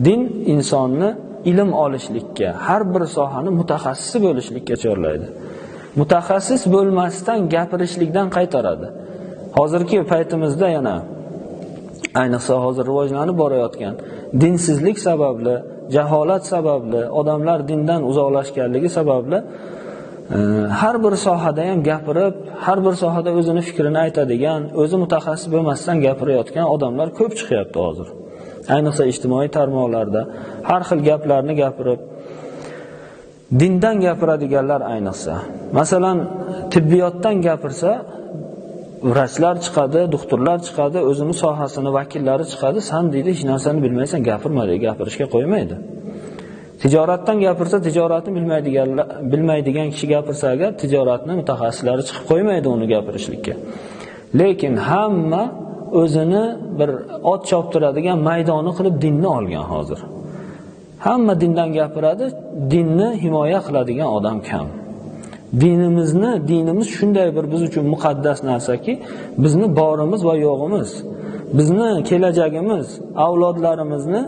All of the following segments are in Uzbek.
Din insonni ilm olishlikka, har bir sohani mutaxassisi bo'lishlikka chorlaydi. Mutaxassis bo'lmasdan gapirishlikdan qaytaradi. Hozirgi paytimizda yana ayniqsa hozir rivojlanib borayotgan dinsizlik sababli, jaholat sababli, odamlar dindan uzoqlashganligi sababli har bir sohada ham gapirib, har bir sohada o'zini fikrini aytadigan, o'zi mutaxassis bo'lmasdan gapirayotgan odamlar ko'p chiqyapti hozir. Ayniqsa ijtimoiy tarmoqlarda har xil gaplarni gapirib, dindan gapiradiganlar ayniqsa. Masalan, tibbiyotdan gapirsa, vrachlar chiqadi, doktorlar chiqadi, o'zini sohasini vakillari chiqadi, sen deydi hech narsani bilmaysan, gapirma deydi, gapirishga qo'ymaydi. Tijoratdan gapirsa, tijoratni bilmaydigan kishi gapirsa agar, tijoratni mutaxassislari chiqib qo'ymaydi uni gapirishlikka. Lekin hamma o'zini bir ot choptiradigan maydoni qilib dinni olgan hozir. Hamma dindan gapiradi, dinni himoya qiladigan odam kam. Dinimiz shunday bir biz uchun muqaddas narsaki, bizni borimiz va yo'g'imiz, bizni kelajagimiz, avlodlarimizni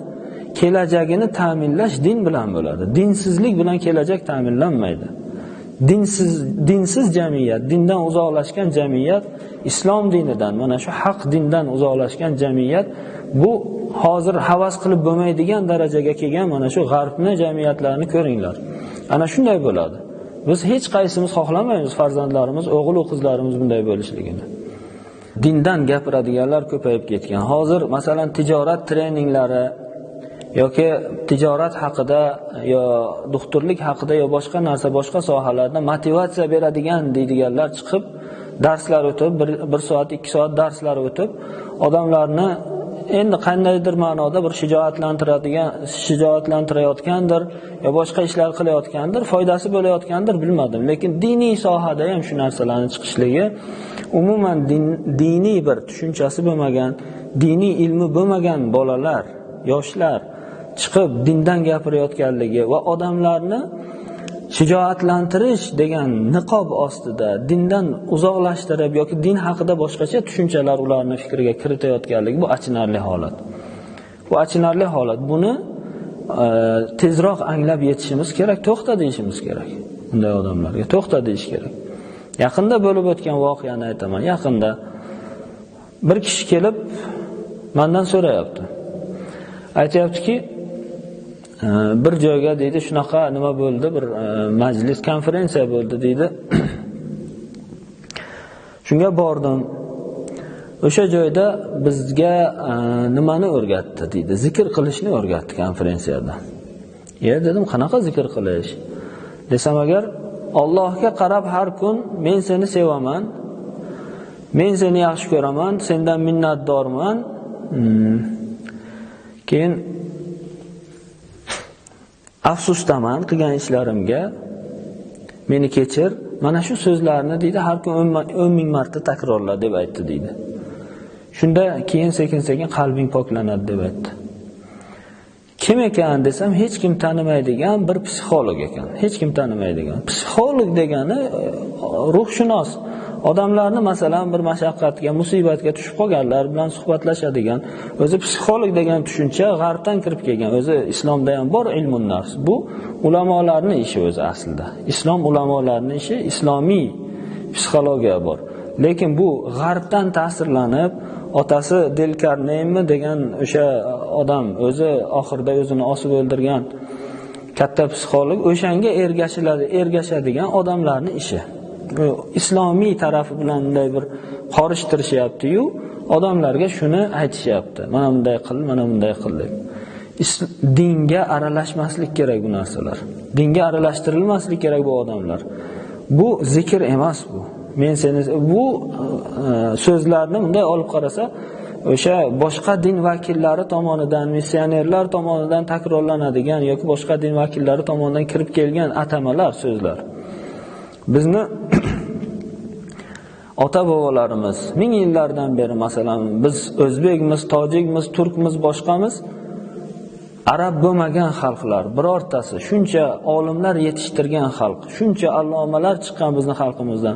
kelajagini ta'minlash din bilan bo'ladi. Dinsizlik bilan kelajak ta'minlanmaydi. Dinsiz jamiyat, dindan uzoqlashgan jamiyat, islom dinidan, mana shu haq dindan uzoqlashgan jamiyat, bu hozir havas qilib bo'lmaydigan darajaga kelgan mana shu g'arbni jamiyatlarini ko'ringlar. Ana shunday bo'ladi. Biz hech qaysimiz xohlamaymiz farzandlarimiz, o'g'il va qizlarimiz bunday bo'lishligini. Dindan gapiradiganlar ko'payib ketgan. Hozir masalan tijorat treninglari yoki tijorat haqida yo doktorlik haqida yo boshqa narsa, boshqa sohalarda motivatsiya beradigan deydiganlar chiqib darslar o'tib, 1 soat, 2 soat darslar o'tib, odamlarni endi qandaydir ma'noda bir shijoatlantirayotgandir yo boshqa ishlar qilayotgandir, foydasi bo'layotgandir, bilmadim. Lekin diniy sohada ham shu narsalarning chiqishligi, umuman diniy bir tushunchasi bo'lmagan, diniy ilmi bo'lmagan bolalar, yoshlar chiqib dindan gapirayotganligi va odamlarni shijoatlantirish degan niqob ostida dindan uzoqlashtirib yoki din haqida boshqacha tushunchalar ularning fikriga kiritayotganligi bu achinarli holat. Bu achinarli holat. Buni tezroq anglab yetishimiz kerak, to'xta deyishimiz kerak. Bunday odamlarga to'xta deyish kerak. Yaqinda bo'lib o'tgan voqeani aytaman. Yaqinda bir kishi kelib mendan so'rayapti. Aytayaptiki, bir joyga deydi shunaqa nima bo'ldi, bir majlis, konferensiya bo'ldi deydi. Shunga bordim. O'sha joyda bizga nimani o'rgatdi deydi. Zikr qilishni o'rgatdi konferensiyada. Dedim, qanaqa zikr qilish? Desam agar, Allohga qarab har kun men seni sevaman, men seni yaxshi ko'raman, sendan minnatdorman. Keyin afsusdaman qilgan ishlarimga, meni kechir. Mana shu so'zlarni deydi har kun 10 ming marta takrorla deb aytdi deydi. Shunda keyin sekin-sekin qalbing poklanadi deb aytdi. Kim ekan desam, hech kim tanimaydigan bir psixolog ekan. Hech kim tanimaydigan. Psixolog degani ruhshunos. Odamlarni masalan bir mashaqqatga, musibatga tushib qolganlar bilan suhbatlashadigan, o'zi psixolog degan tushuncha g'arbdan kirib kelgan. O'zi islomda ham bor ilmun nafs. Bu ulamolarning ishi o'zi aslida. Islom ulamolarining ishi, islomiy psixologiya bor. Lekin bu g'arbdan ta'sirlanib, otasi Del Carneymi degan o'sha odam, o'zi oxirida o'zini osib o'ldirgan katta psixolog, o'shanga ergashadigan odamlarning ishi. Islomiy tarafi bilan bunday bir qorishtirishyapti-yu, odamlarga shuni aytishyapti. Mana bunday qil, mana bunday qil deb. Dinga aralashmaslik kerak bu narsalar. Dinga aralashtirilmaslik kerak bu odamlar. Bu zikr emas bu. Men seni bu so'zlarni bunday olib qarasa, o'sha boshqa din vakillari tomonidan, missionerlar tomonidan takrorlanadigan yoki boshqa din vakillari tomonidan kirib kelgan atamalar, so'zlar. Bizni ota-bobolarimiz ming yillardan beri masalan biz o'zbekmiz, tojikmiz, turkmiz, boshqamiz arab bo'lmagan xalqlar, birortasi shuncha olimlar yetishtirgan xalq, shuncha allomalar chiqqan bizning xalqimizdan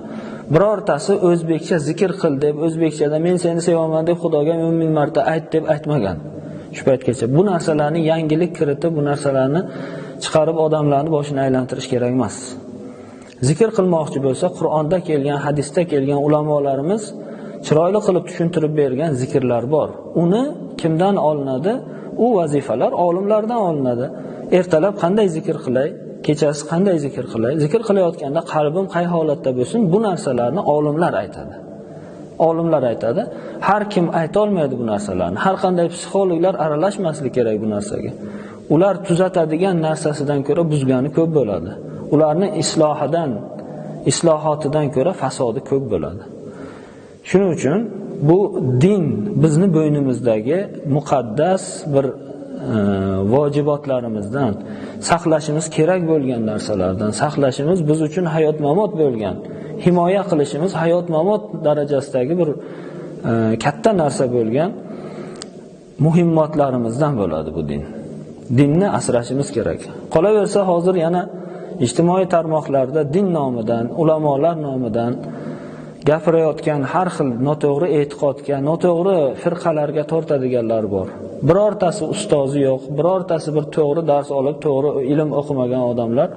birortasi o'zbekcha zikr qil deb, o'zbekchada men seni sevaman deb Xudoga 10 ming marta ayt deb aytmagan. Shu paytgacha bu narsalarni yangilik kiritib, bu narsalarni chiqarib odamlarning boshini aylantirish kerak emas. Zikr qilmoqchi bo'lsa, Qur'onda kelgan, hadisda kelgan ulamolarimiz chiroyli qilib tushuntirib bergan zikrlar bor. Uni kimdan olinadi? U vazifalar olimlardan olinadi. Ertalab qanday zikr qilay, kechasi qanday zikr qilay, zikr qilayotganda qalbim qay holatda bo'lsin, bu narsalarni olimlar aytadi. Olimlar aytadi. Har kim ayta olmaydi bu narsalarni. Har qanday psixologlar aralashmasligi kerak bu narsaga. Ular tuzatadigan narsasidan ko'ra buzgani ko'p bo'ladi. Ularning islohotidan ko'ra fasodi ko'p bo'ladi. Shuning uchun bu din bizni bo'ynimizdagi muqaddas bir vojibotlarimizdan, saqlashimiz kerak bo'lgan narsalardan, saqlashimiz biz uchun hayot-mamot bo'lgan, himoya qilishimiz hayot-mamot darajasidagi bir katta narsa bo'lgan muhimmatlarimizdan bo'ladi bu din. Dinni asrashimiz kerak. Qolaversa hozir yana ijtimoiy tarmoqlarda din nomidan, ulamolar nomidan gapirayotgan har xil noto'g'ri e'tiqodga, noto'g'ri firqalarga tortadiganlar bor. Birortasi ustozi yo'q, birortasi bir to'g'ri dars olib, to'g'ri ilm o'qimagan odamlar.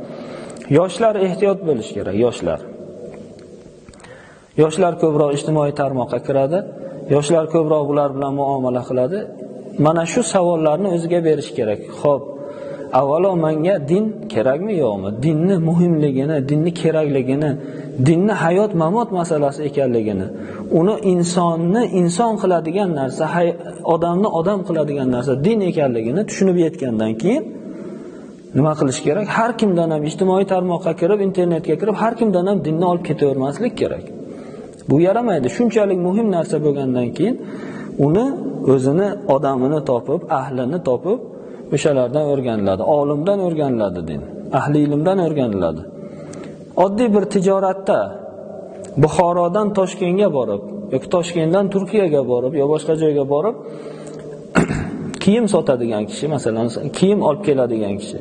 Yoshlar ehtiyot bo'lish kerak, yoshlar. Yoshlar ko'proq ijtimoiy tarmoqqa kiradi, yoshlar ko'proq bular bilan muomala qiladi. Mana shu savollarni o'ziga berish kerak. Xo'p, avvalo menga din kerakmi yo'qmi? Dinni muhimligini, dinni kerakligini, dinni hayot-mamot masalasi ekanligini, uni insonni inson qiladigan narsa, odamni odam qiladigan narsa din ekanligini tushunib yetgandan keyin nima qilish kerak? Har kimdan ham ijtimoiy tarmoqqa kirib, internetga kirib, har kimdan ham dinni olib ketavermaslik kerak. Bu yaramaydi. Shunchalik muhim narsa bo'lgandan keyin uni o'zini odamini topib, ahlini topib, o'shalardan o'rganiladi, olimdan o'rganiladi din, ahli ilmdan o'rganiladi. Oddiy bir tijoratda Buxorodan Toshkentga borib, yoki Toshkentdan Turkiyaga borib, yo boshqa joyga borib kiyim sotadigan kishi, masalan, kiyim olib keladigan kishi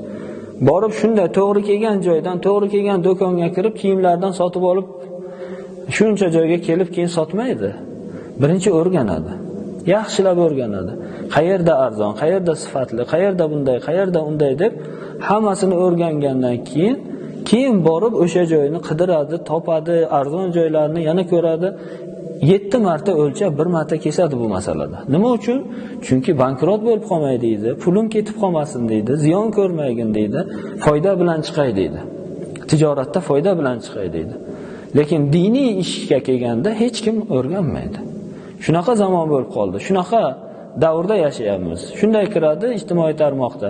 borib shunday to'g'ri kelgan joydan, to'g'ri kelgan do'konga kirib kiyimlardan sotib olib shuncha joyga kelib keyin sotmaydi. Birinchi o'rganadi. Yaxshilab o'rganadi. Qayerda arzon, qayerda sifatli, qayerda bunday, qayerda unday deb hammasini o'rgangandan keyin borib o'sha joyni qidiradi, topadi, arzon joylarni yana ko'radi. 7 marta o'lchab, 1 marta kesadi bu masalada. Nima uchun? Chunki bankrot bo'lib qolmay deydi, pulim ketib qolmasin deydi, ziyon ko'rmaygin deydi, foyda bilan chiqay deydi. Tijoratda foyda bilan chiqay deydi. Lekin diniy ishga kelganda hech kim o'rganmaydi. Shunaqa zamon bo'lib qoldi. Shunaqa davrda yashayapmiz. Shunday kiradi ijtimoiy tarmoqda.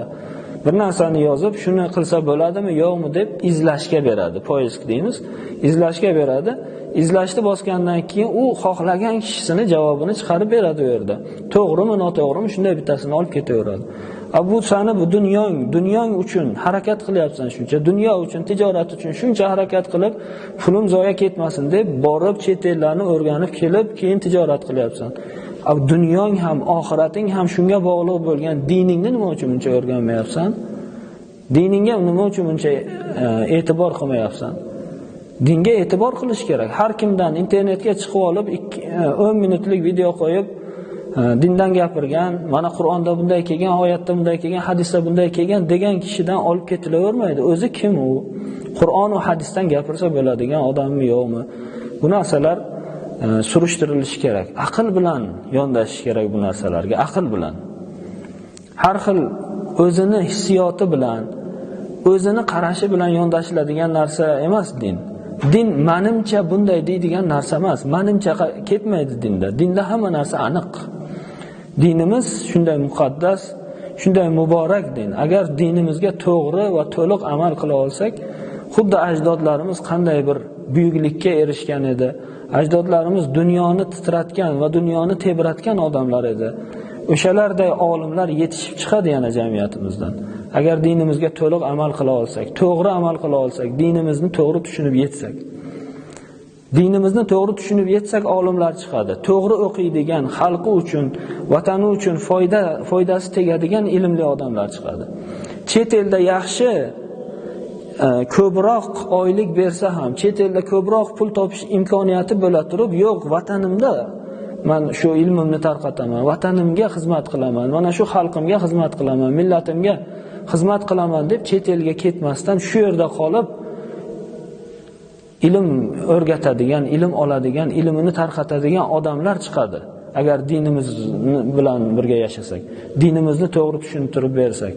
Bir narsani yozib, shuni qilsa bo'ladimi, yo'qmi deb izlashga beradi. Poisk deymiz. Izlashga beradi. Izlashni bosgandan keyin u xohlagan kishisini javobini chiqarib beradi u yerda. To'g'rimi, noto'g'rimi, shunday bittasini olib ketaveradi. Bu sani bu dunyong uchun harakat qilyapsan shuncha, dunyo uchun, tijorat uchun shuncha harakat qilib, pulim zoya ketmasin deb borib chet ellarni o'rganib kelib, keyin tijorat qilyapsan. Dunyong ham, oxirating ham shunga bog'liq bo'lgan diningni nima uchun buncha o'rganmayapsan? Diningga nima uchun buncha e'tibor qilmayapsan? Dinga e'tibor qilish kerak. Har kimdan internetga chiqib olib 10 minutlik video qo'yib dindan gapirgan, mana Qur'onda bunday kelgan, oyatda bunday kelgan, hadisda bunday kelgan degan kishidan olib ketilavermaydi. O'zi kim u? Qur'on va hadisdan gapirsa bo'ladigan odammi yo'qmi? Bu narsalar surishtirilishi kerak. Aql bilan yondashish kerak bu narsalarga, aql bilan. Har xil o'zini hissiyoti bilan, o'zini qarashi bilan yondashiladigan narsa emas din. Din menimcha bunday deydigan narsa emas. Menimcha ketmaydi dinda. Dinda hamma narsa aniq. Dinimiz shunday muqaddas, shunday muborak din. Agar dinimizga to'g'ri va to'liq amal qila olsak, xuddi ajdodlarimiz qanday bir buyuklikka erishgan edi. Ajdodlarimiz dunyoni titratgan va dunyoni tebratgan odamlar edi. O'shalarday olimlar yetishib chiqadi yana jamiyatimizdan. Agar dinimizga to'liq amal qila olsak, to'g'ri amal qila olsak, dinimizni to'g'ri tushunib yetsak. Dinimizni to'g'ri tushunib yetsak olimlar chiqadi. To'g'ri o'qiydigan, xalqi uchun, vatani uchun foydasi tegadigan ilmli odamlar chiqadi. Chet elda yaxshi ko'proq oylik bersa ham, chet elda ko'proq pul topish imkoniyati bo'la turib, yo'q, vatanimda men shu ilmimni tarqataman, vatanimga xizmat qilaman, mana shu xalqimga xizmat qilaman, millatimga xizmat qilaman deb chet elga ketmasdan shu yerda qolib ilm o'rgatadigan, ilm oladigan, ilmini tarqatadigan odamlar chiqadi. Agar dinimiz bilan birga yashasak, dinimizni to'g'ri tushuntirib bersak,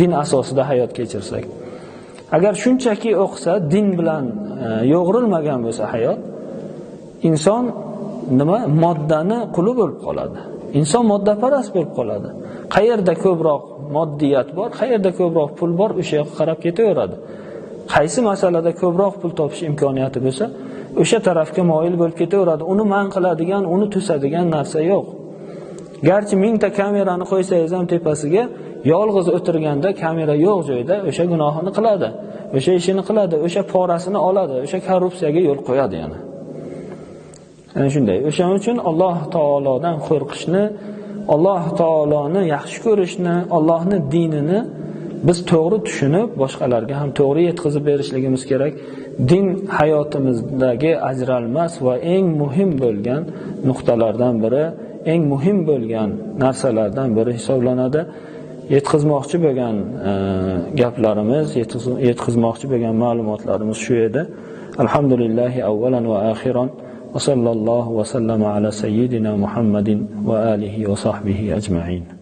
din asosida hayot kechirsak. Agar shunchaki o'qisa, din bilan yo'g'rilmagan bo'lsa hayot, inson moddani quli bo'lib qoladi. Inson moddaparast bo'lib qoladi. Qayerda ko'proq moddiyat bor, qayerda ko'proq pul bor, o'sha yoqqa qarab ketaveradi. Qaysi masalada ko'proq pul topish imkoniyati bo'lsa, o'sha tarafga moyil bo'lib ketaveradi. Uni man qiladigan, uni to'sadigan narsa yo'q. Garchi 1000 ta kamerani qo'ysangiz ham tepasiga, yolg'iz o'tirganda kamera yo'q joyda o'sha gunohini qiladi, o'sha ishini qiladi, o'sha porasini oladi, o'sha korrupsiyaga yo'l qo'yadi yana. Ana shunday. O'shaning uchun Alloh taolodan qo'rqishni, Alloh taoloni yaxshi ko'rishni, Allohning dinini biz to'g'ri tushunib, boshqalarga ham to'g'ri yetkazib berishligimiz kerak. Din hayotimizdagi ajralmas va eng muhim bo'lgan nuqtalardan biri, eng muhim bo'lgan narsalardan biri hisoblanadi. Yetkazmoqchi bo'lgan gaplarimiz, yetkazmoqchi bo'lgan ma'lumotlarimiz shu edi. Alhamdulillahi avvalan va axiran. Va sallallohu va sallama ala sayyidina Muhammadin va alihi va sahbihi ajma'in.